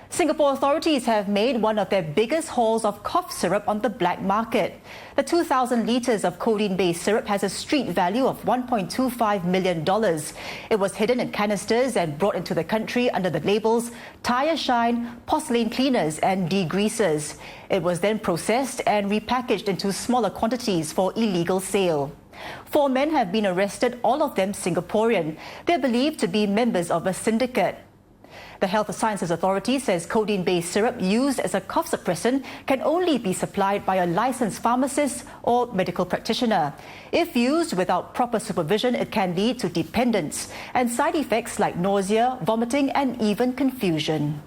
Singapore authorities have made one of their biggest hauls of cough syrup on the black market. The 2,000 litres of codeine-based syrup has a street value of $1.25 million. It was hidden in canisters and brought into the country under the labels tyre shine, porcelain cleaners and degreasers. It was then processed and repackaged into smaller quantities for illegal sale. 4 men have been arrested, all of them Singaporean. They're believed to be members of a syndicate. The Health Sciences Authority says codeine-based syrup used as a cough suppressant can only be supplied by a licensed pharmacist or medical practitioner. If used without proper supervision, it can lead to dependence and side effects like nausea, vomiting and even confusion.